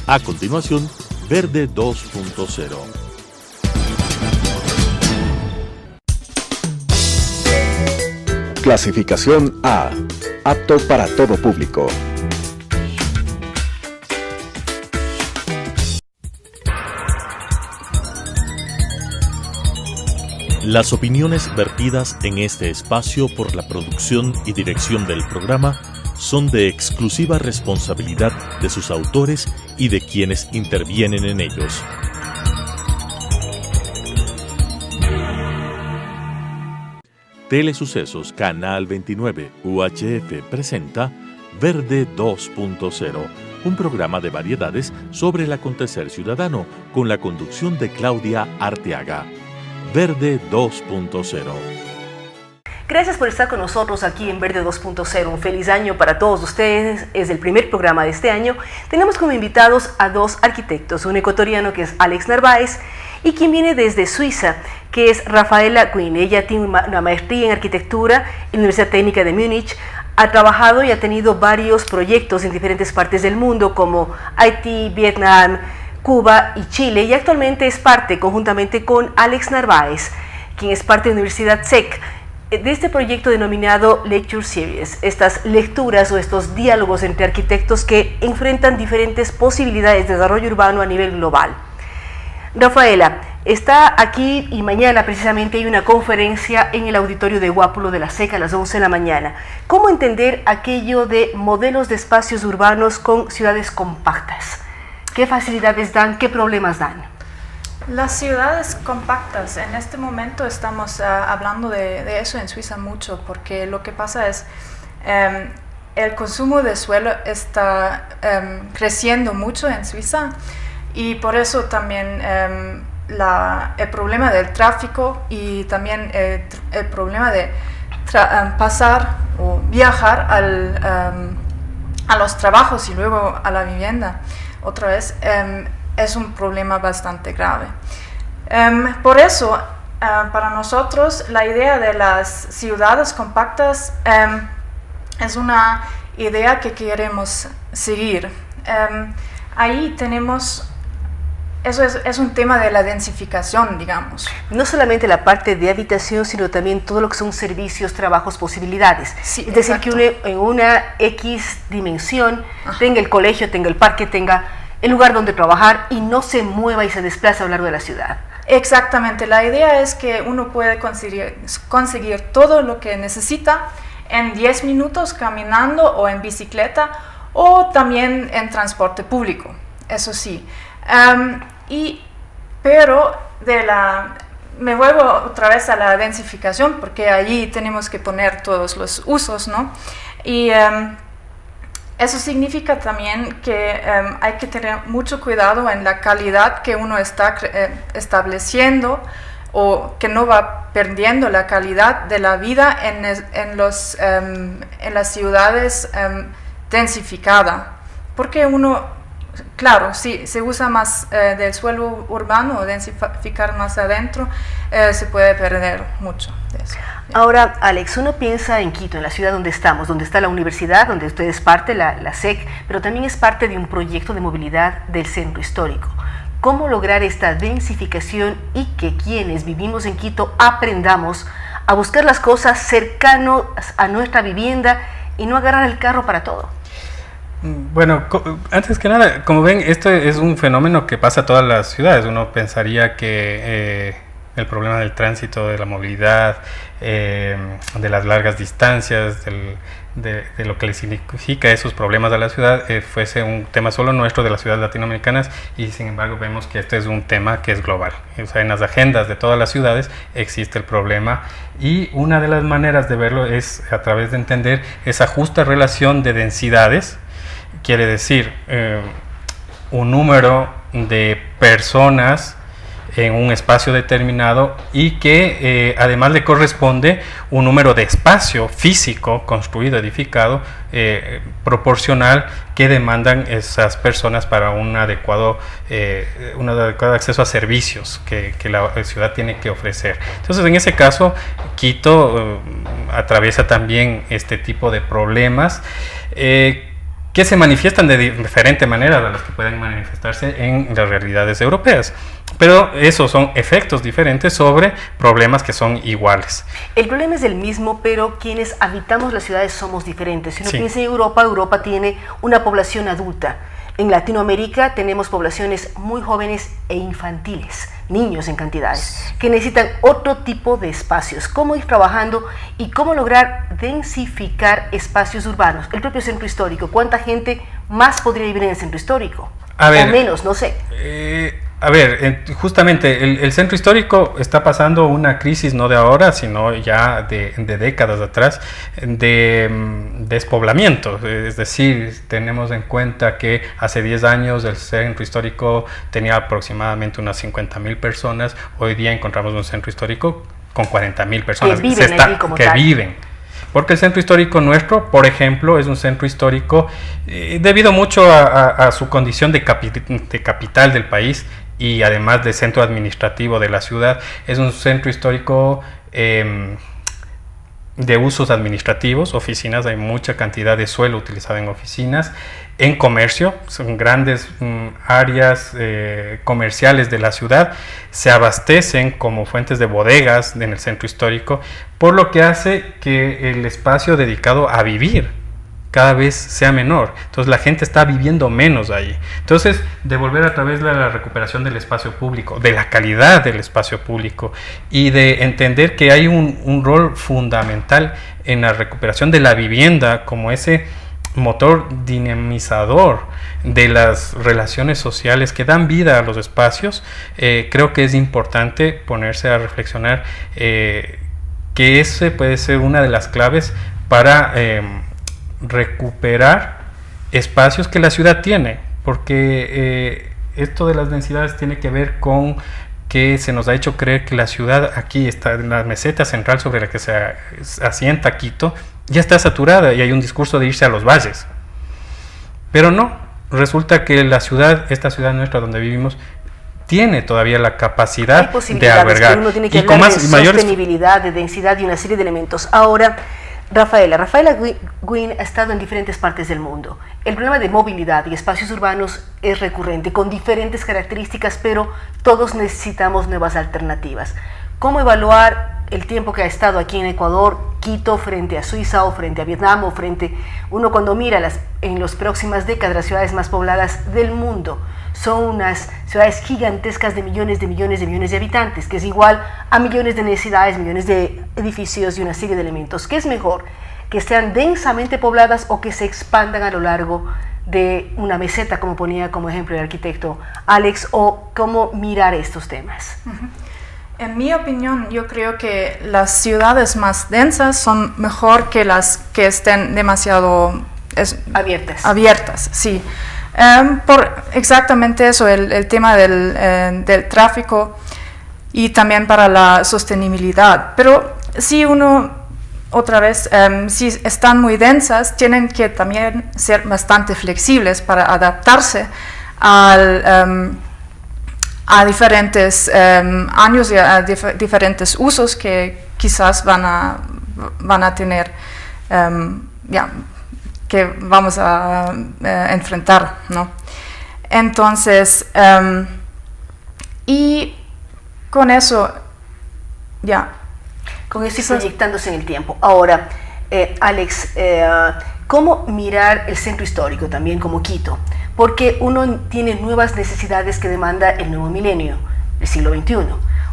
A continuación, Verde 2.0. Clasificación A. Apto para todo público. Las opiniones vertidas en este espacio por la producción y dirección del programa son de exclusiva responsabilidad de sus autores y de quienes intervienen en ellos. Telesucesos Canal 29 UHF presenta Verde 2.0, un programa de variedades sobre el acontecer ciudadano con la conducción de Claudia Arteaga. Verde 2.0. Gracias por estar con nosotros aquí en Verde 2.0. Un feliz año para todos ustedes. Es el primer programa de este año. Tenemos como invitados a dos arquitectos, un ecuatoriano que es Alex Narváez y quien viene desde Suiza, que es Rafaela Quinn. Ella tiene una maestría en arquitectura en la Universidad Técnica de Múnich. Ha trabajado y ha tenido varios proyectos en diferentes partes del mundo como Haití, Vietnam, Cuba y Chile, y actualmente es parte, conjuntamente con Alex Narváez, quien es parte de la Universidad SEC, de este proyecto denominado Lecture Series, estas lecturas o estos diálogos entre arquitectos que enfrentan diferentes posibilidades de desarrollo urbano a nivel global. Rafaela, está aquí y mañana precisamente hay una conferencia en el auditorio de Guápulo de la SEC a las 11 de la mañana. ¿Cómo entender aquello de modelos de espacios urbanos con ciudades compactas? ¿Qué facilidades dan? ¿Qué problemas dan? Las ciudades compactas, en este momento estamos hablando de eso en Suiza mucho, porque lo que pasa es el consumo de suelo está creciendo mucho en Suiza y por eso también el problema del tráfico y también el problema de pasar o viajar a los trabajos y luego a la vivienda otra vez es un problema bastante grave. Por eso, para nosotros, la idea de las ciudades compactas es una idea que queremos seguir. Ahí tenemos, eso es un tema de la densificación, digamos. No solamente la parte de habitación, sino también todo lo que son servicios, trabajos, posibilidades. Sí, es decir, exacto, que en una X dimensión tenga el colegio, tenga el parque, tenga el lugar donde trabajar y no se mueva y se desplaza a lo largo de la ciudad. Exactamente, la idea es que uno puede conseguir todo lo que necesita en 10 minutos caminando o en bicicleta o también en transporte público, eso sí. Pero me vuelvo otra vez a la densificación porque allí tenemos que poner todos los usos, ¿no? Y eso significa también que hay que tener mucho cuidado en la calidad que uno está estableciendo o que no va perdiendo la calidad de la vida en las ciudades densificadas. Porque uno, claro, si se usa más del suelo urbano o densificar más adentro, se puede perder mucho de eso. Ahora, Alex, uno piensa en Quito, en la ciudad donde estamos, donde está la universidad, donde usted es parte, la SEC, pero también es parte de un proyecto de movilidad del centro histórico. ¿Cómo lograr esta densificación y que quienes vivimos en Quito aprendamos a buscar las cosas cercanas a nuestra vivienda y no agarrar el carro para todo? Bueno, antes que nada, como ven, esto es un fenómeno que pasa a todas las ciudades. Uno pensaría que el problema del tránsito, de la movilidad, de las largas distancias, de lo que le significa esos problemas a la ciudad, fuese un tema solo nuestro de las ciudades latinoamericanas, y sin embargo vemos que este es un tema que es global. O sea, en las agendas de todas las ciudades existe el problema, y una de las maneras de verlo es a través de entender esa justa relación de densidades. Quiere decir, un número de personas en un espacio determinado y que además le corresponde un número de espacio físico construido, edificado, proporcional, que demandan esas personas para un adecuado acceso a servicios que la ciudad tiene que ofrecer. Entonces, en ese caso, Quito atraviesa también este tipo de problemas que se manifiestan de diferente manera a las que pueden manifestarse en las realidades europeas. Pero esos son efectos diferentes sobre problemas que son iguales. El problema es el mismo, pero quienes habitamos las ciudades somos diferentes. Si uno Sí. piensa en Europa, Europa tiene una población adulta. En Latinoamérica tenemos poblaciones muy jóvenes e infantiles, niños en cantidades, que necesitan otro tipo de espacios. ¿Cómo ir trabajando y cómo lograr densificar espacios urbanos? El propio centro histórico, ¿cuánta gente más podría vivir en el centro histórico? A ver, o menos, no sé. Justamente el centro histórico está pasando una crisis no de ahora, sino ya de décadas atrás, de despoblamiento. Es decir, tenemos en cuenta que hace 10 años el centro histórico tenía aproximadamente unas 50,000 personas. Hoy día encontramos un centro histórico con 40,000 personas Que viven allí como tal. Porque el centro histórico nuestro, por ejemplo, es un centro histórico debido mucho a su condición de capital del país, y además de centro administrativo de la ciudad. Es un centro histórico de usos administrativos, oficinas, hay mucha cantidad de suelo utilizado en oficinas, en comercio, son grandes áreas comerciales de la ciudad, se abastecen como fuentes de bodegas en el centro histórico, por lo que hace que el espacio dedicado a vivir cada vez sea menor. Entonces la gente está viviendo menos ahí. Entonces, devolver a través de la recuperación del espacio público, de la calidad del espacio público, y de entender que hay un rol fundamental en la recuperación de la vivienda como ese motor dinamizador de las relaciones sociales que dan vida a los espacios. Creo que es importante ponerse a reflexionar que ese puede ser una de las claves para recuperar espacios que la ciudad tiene, porque esto de las densidades tiene que ver con que se nos ha hecho creer que la ciudad aquí está en la meseta central sobre la que se asienta Quito, ya está saturada y hay un discurso de irse a los valles, pero no, resulta que la ciudad, esta ciudad nuestra donde vivimos, tiene todavía la capacidad de albergar, pero uno tiene que y con hablar más de mayores sostenibilidad, de densidad y una serie de elementos. Ahora, Rafaela Guin ha estado en diferentes partes del mundo. El problema de movilidad y espacios urbanos es recurrente, con diferentes características, pero todos necesitamos nuevas alternativas. ¿Cómo evaluar el tiempo que ha estado aquí en Ecuador, Quito, frente a Suiza o frente a Vietnam o uno cuando mira en las próximas décadas las ciudades más pobladas del mundo? Son unas ciudades gigantescas de millones de habitantes, que es igual a millones de necesidades, millones de edificios y una serie de elementos. ¿Qué es mejor? ¿Que sean densamente pobladas o que se expandan a lo largo de una meseta, como ponía como ejemplo el arquitecto Alex, o cómo mirar estos temas? En mi opinión, yo creo que las ciudades más densas son mejor que las que estén demasiado abiertas, sí. Por exactamente eso, el tema del tráfico y también para la sostenibilidad. Pero si uno, otra vez, si están muy densas, tienen que también ser bastante flexibles para adaptarse a diferentes años y a diferentes usos que quizás van a tener, que vamos a enfrentar, ¿no? Entonces, y con eso, Con eso y proyectándose en el tiempo. Ahora, Alex, ¿cómo mirar el centro histórico también como Quito? Porque uno tiene nuevas necesidades que demanda el nuevo milenio, el siglo XXI.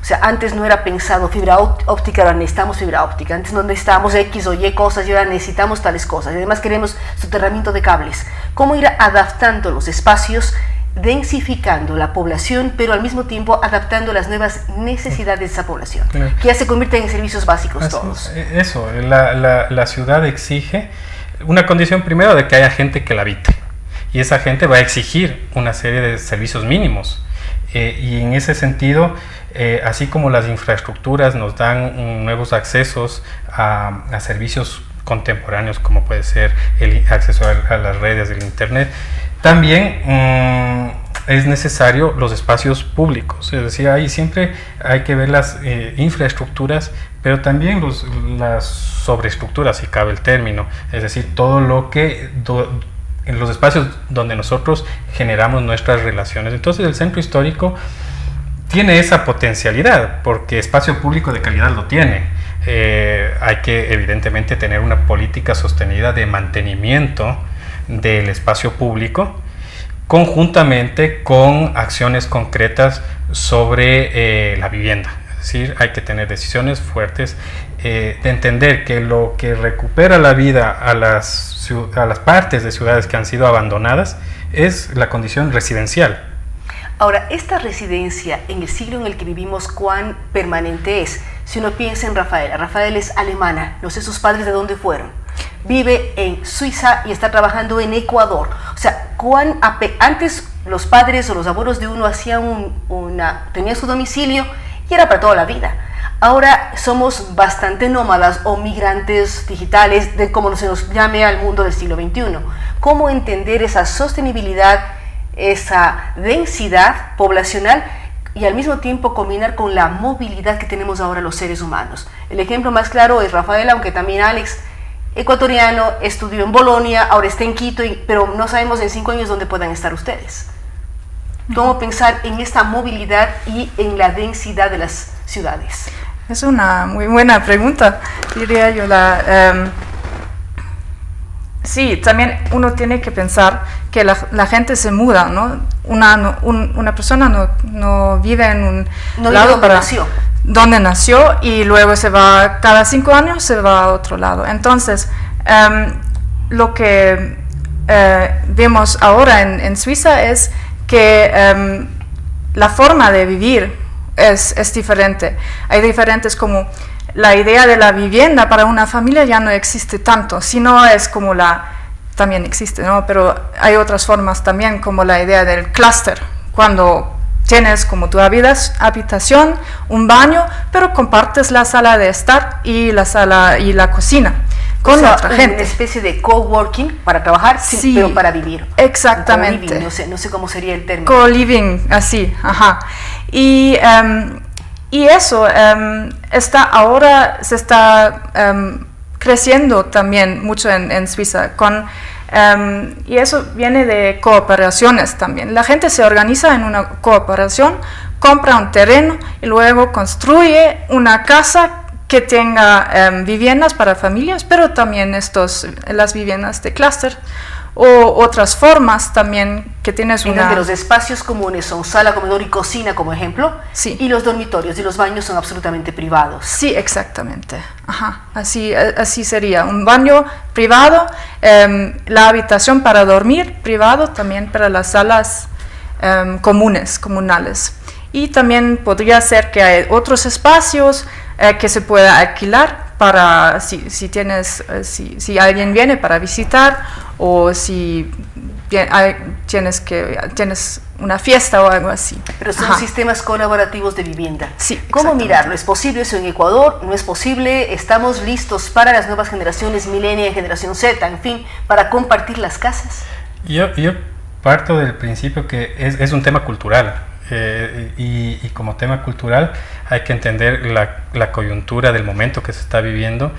O sea, antes no era pensado fibra óptica, ahora necesitamos fibra óptica. Antes no necesitábamos X o Y cosas y ahora necesitamos tales cosas. Y además queremos soterramiento de cables. ¿Cómo ir adaptando los espacios, densificando la población, pero al mismo tiempo adaptando las nuevas necesidades de esa población? Claro. Que ya se convierten en servicios básicos todos. Eso, la ciudad exige una condición primero de que haya gente que la habite. Y esa gente va a exigir una serie de servicios mínimos. Y en ese sentido, así como las infraestructuras nos dan nuevos accesos a servicios contemporáneos, como puede ser el acceso a las redes del internet, también es necesario los espacios públicos. Es decir, ahí siempre hay que ver las infraestructuras, pero también las sobreestructuras, si cabe el término. Es decir, todo lo que en los espacios donde nosotros generamos nuestras relaciones. Entonces el centro histórico tiene esa potencialidad, porque espacio público de calidad lo tiene. Hay que evidentemente tener una política sostenida de mantenimiento del espacio público, conjuntamente con acciones concretas sobre la vivienda. Es decir, hay que tener decisiones fuertes de entender que lo que recupera la vida a las partes de ciudades que han sido abandonadas es la condición residencial. Ahora, esta residencia en el siglo en el que vivimos, ¿cuán permanente es? Si uno piensa en Rafaela, Rafaela es alemana, no sé sus padres de dónde fueron. Vive en Suiza y está trabajando en Ecuador. O sea, antes los padres o los abuelos de uno tenían su domicilio y era para toda la vida. Ahora somos bastante nómadas o migrantes digitales, de como se nos llame al mundo del siglo XXI. ¿Cómo entender esa sostenibilidad, esa densidad poblacional y al mismo tiempo combinar con la movilidad que tenemos ahora los seres humanos? El ejemplo más claro es Rafaela, aunque también Alex, ecuatoriano, estudió en Bolonia, ahora está en Quito, pero no sabemos en 5 años dónde puedan estar ustedes. ¿Cómo pensar en esta movilidad y en la densidad de las ciudades? Es una muy buena pregunta, diría yo. Sí, también uno tiene que pensar que la gente se muda, ¿no? Una persona no vive en un lado donde nació y luego se va, cada 5 años se va a otro lado. Entonces, lo que vemos ahora en Suiza es que la forma de vivir es diferente. Hay diferentes, como la idea de la vivienda para una familia ya no existe tanto, sino es como también existe, ¿no? Pero hay otras formas también, como la idea del clúster, cuando tienes como tu habitación, un baño, pero compartes la sala de estar y la sala y la cocina con otra gente. Una especie de coworking para trabajar, sí, pero para vivir. Exactamente. No sé cómo sería el término. Co-living, así, ajá. Y eso ahora se está creciendo también mucho en Suiza, y eso viene de cooperaciones también. La gente se organiza en una cooperación, compra un terreno y luego construye una casa que tenga viviendas para familias, pero también las viviendas de clúster. O otras formas también que tienes en donde los espacios comunes son sala, comedor y cocina, como ejemplo, sí. Y los dormitorios y los baños son absolutamente privados. Sí, exactamente. Ajá. Así sería. Un baño privado, la habitación para dormir privado, también para las salas comunales. Y también podría ser que hay otros espacios que se pueda alquilar para si alguien viene para visitar, o si tienes una fiesta o algo así. Pero son sistemas colaborativos de vivienda. Sí. ¿Cómo mirarlo? ¿Es posible eso en Ecuador? ¿No es posible? ¿Estamos listos para las nuevas generaciones, millennial, generación Z, en fin, para compartir las casas? Yo parto del principio que es un tema cultural. Y como tema cultural hay que entender la coyuntura del momento que se está viviendo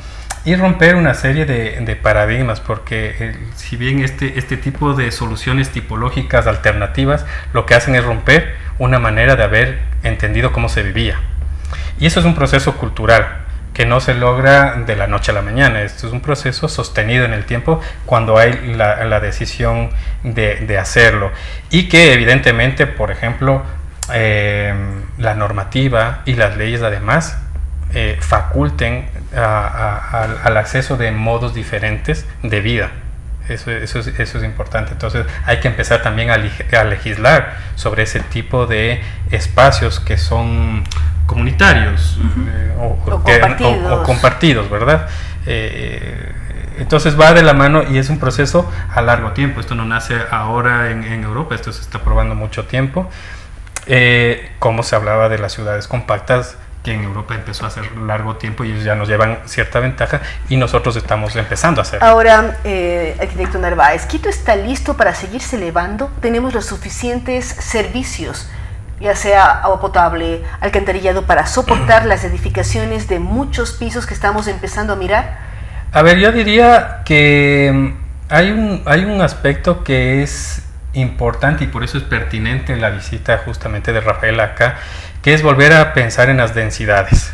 y romper una serie de paradigmas, porque si bien este tipo de soluciones tipológicas alternativas lo que hacen es romper una manera de haber entendido cómo se vivía, y eso es un proceso cultural que no se logra de la noche a la mañana. Esto es un proceso sostenido en el tiempo cuando hay la decisión de hacerlo, y que evidentemente, por ejemplo, la normativa y las leyes además faculten al acceso de modos diferentes de vida. Eso es importante. Entonces hay que empezar también a legislar sobre ese tipo de espacios que son comunitarios, o compartidos, ¿verdad? Entonces va de la mano y es un proceso a largo tiempo. Esto no nace ahora en Europa, esto se está probando mucho tiempo. Como se hablaba de las ciudades compactas, que en Europa empezó a hacer largo tiempo y ellos ya nos llevan cierta ventaja y nosotros estamos empezando a hacerlo. Ahora, arquitecto Narváez, ¿Quito está listo para seguirse elevando? ¿Tenemos los suficientes servicios, ya sea agua potable, alcantarillado, para soportar las edificaciones de muchos pisos que estamos empezando a mirar? A ver, yo diría que Hay un aspecto que es importante y por eso es pertinente la visita justamente de Rafael acá, que es volver a pensar en las densidades.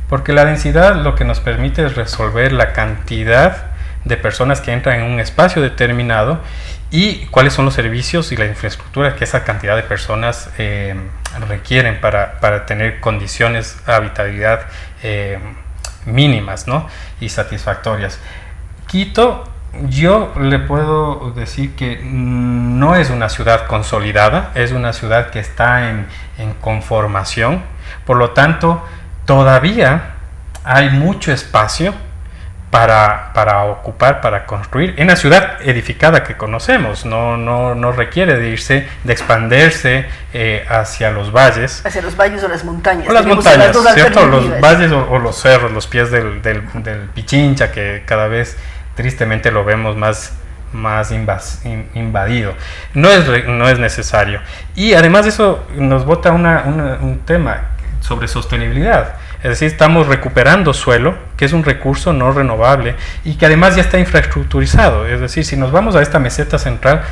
Porque la densidad lo que nos permite es resolver la cantidad de personas que entran en un espacio determinado y cuáles son los servicios y la infraestructura que esa cantidad de personas requieren para tener condiciones de habitabilidad mínimas, ¿no? Y satisfactorias. Quito, yo le puedo decir que no es una ciudad consolidada, es una ciudad que está en conformación, por lo tanto todavía hay mucho espacio para ocupar, para construir en la ciudad edificada que conocemos. No requiere de expandirse hacia los valles. Hacia los valles o las montañas. O las montañas, ¿cierto? Los valles o los cerros, los pies del Pichincha, que cada vez tristemente lo vemos más invadido. No es necesario. Y además eso nos bota un tema sobre sostenibilidad. Es decir, estamos recuperando suelo, que es un recurso no renovable y que además ya está infraestructurizado. Es decir, si nos vamos a esta meseta central,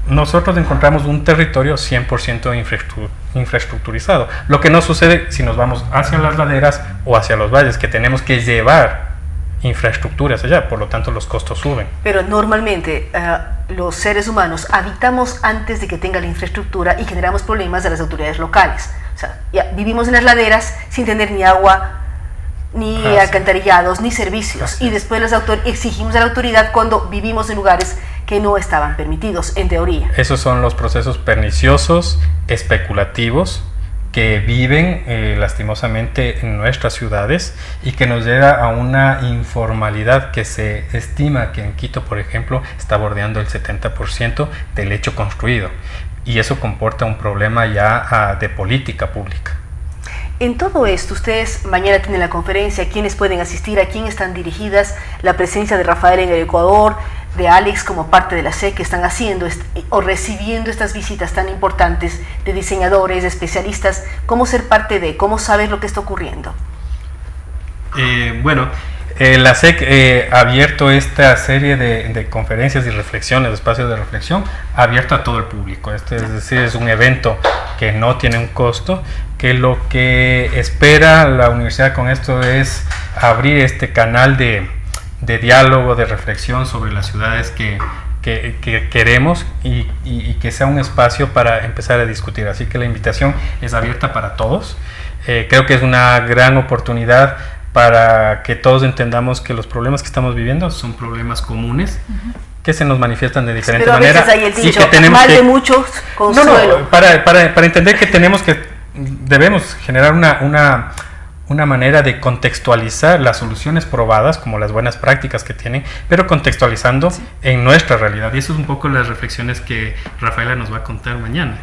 nosotros encontramos un territorio 100% infraestructurizado. Lo que no sucede si nos vamos hacia las laderas o hacia los valles, que tenemos que llevar infraestructuras allá, por lo tanto los costos suben. Pero normalmente los seres humanos habitamos antes de que tenga la infraestructura y generamos problemas de las autoridades locales. O sea, ya vivimos en las laderas sin tener ni agua, ni alcantarillados, ni servicios. Y después exigimos a la autoridad cuando vivimos en lugares que no estaban permitidos, en teoría. Esos son los procesos perniciosos, especulativos, que viven lastimosamente en nuestras ciudades y que nos lleva a una informalidad que se estima que en Quito, por ejemplo, está bordeando el 70% del hecho construido. Y eso comporta un problema ya de política pública. En todo esto, ustedes mañana tienen la conferencia, ¿quiénes pueden asistir? ¿A quién están dirigidas? La presencia de Rafael en el Ecuador, de Alex como parte de la SEC, que están haciendo o recibiendo estas visitas tan importantes de diseñadores, de especialistas. ¿Cómo ser parte de? ¿Cómo saber lo que está ocurriendo? La SEC ha abierto esta serie de conferencias y reflexiones, de espacios de reflexión, abierto a todo el público. Es decir, es un evento que no tiene un costo, que lo que espera la universidad con esto es abrir este canal de diálogo, de reflexión sobre las ciudades que queremos y que sea un espacio para empezar a discutir. Así que la invitación es abierta para todos. Creo que es una gran oportunidad para que todos entendamos que los problemas que estamos viviendo son problemas comunes, que se nos manifiestan de diferente manera. Pero a veces hay el dicho, y que tenemos de muchos, consuelo. Para entender que debemos generar una manera de contextualizar las soluciones probadas, como las buenas prácticas que tienen, pero contextualizando en nuestra realidad. Y eso es un poco las reflexiones que Rafaela nos va a contar mañana.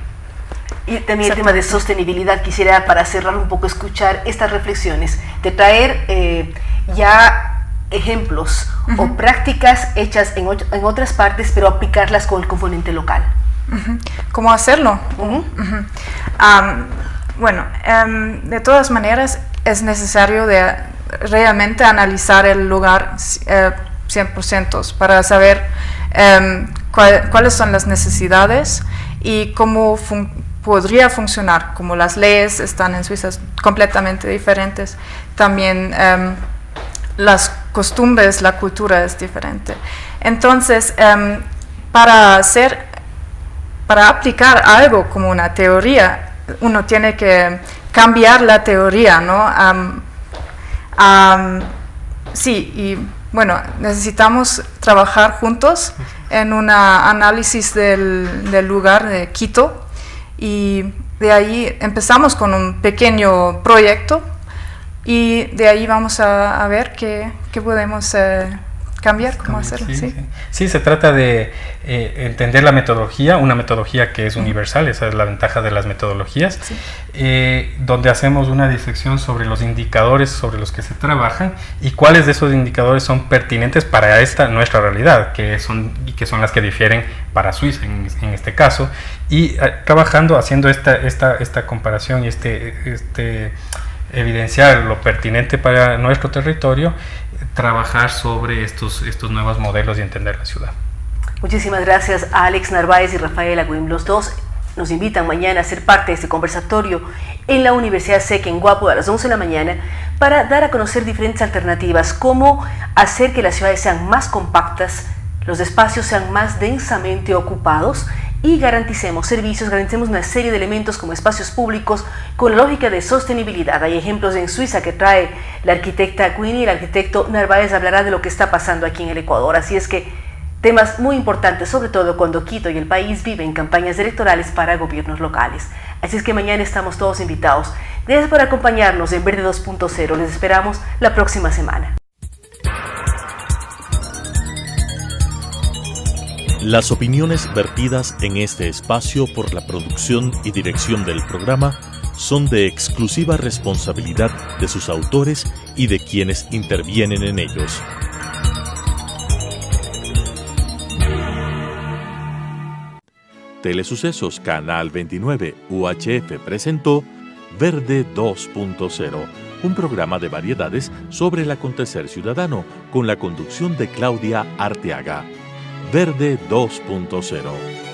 Y también el tema de sostenibilidad, quisiera para cerrar un poco escuchar estas reflexiones, de traer ya ejemplos o prácticas hechas en otras partes, pero aplicarlas con el componente local. ¿Cómo hacerlo? De todas maneras es necesario de realmente analizar el lugar 100% para saber cuáles son las necesidades y cómo podría funcionar, como las leyes están en Suiza completamente diferentes, también las costumbres, la cultura es diferente. Entonces, para aplicar algo como una teoría, uno tiene que cambiar la teoría, ¿no? Necesitamos trabajar juntos en un análisis del lugar de Quito. Y de ahí empezamos con un pequeño proyecto y de ahí vamos a ver qué podemos cambiar, cómo hacerlo. Sí, se trata de entender la metodología, una metodología que es universal, esa es la ventaja de las metodologías, donde hacemos una disección sobre los indicadores sobre los que se trabajan y cuáles de esos indicadores son pertinentes para nuestra realidad, que son las que difieren para Suiza en este caso, y trabajando, haciendo esta comparación y evidenciar lo pertinente para nuestro territorio, trabajar sobre estos nuevos modelos y entender la ciudad. Muchísimas gracias a Alex Narváez y Rafael Agüim. Los dos nos invitan mañana a ser parte de este conversatorio en la Universidad SEC en Guapo a las 11 de la mañana para dar a conocer diferentes alternativas, cómo hacer que las ciudades sean más compactas, los espacios sean más densamente ocupados y garanticemos servicios, garanticemos una serie de elementos como espacios públicos con la lógica de sostenibilidad. Hay ejemplos en Suiza que trae la arquitecta Queenie y el arquitecto Narváez hablará de lo que está pasando aquí en el Ecuador. Así es que temas muy importantes, sobre todo cuando Quito y el país viven campañas electorales para gobiernos locales. Así es que mañana estamos todos invitados. Gracias por acompañarnos en Verde 2.0. Les esperamos la próxima semana. Las opiniones vertidas en este espacio por la producción y dirección del programa son de exclusiva responsabilidad de sus autores y de quienes intervienen en ellos. Telesucesos Canal 29 UHF presentó Verde 2.0, un programa de variedades sobre el acontecer ciudadano con la conducción de Claudia Arteaga. Verde 2.0.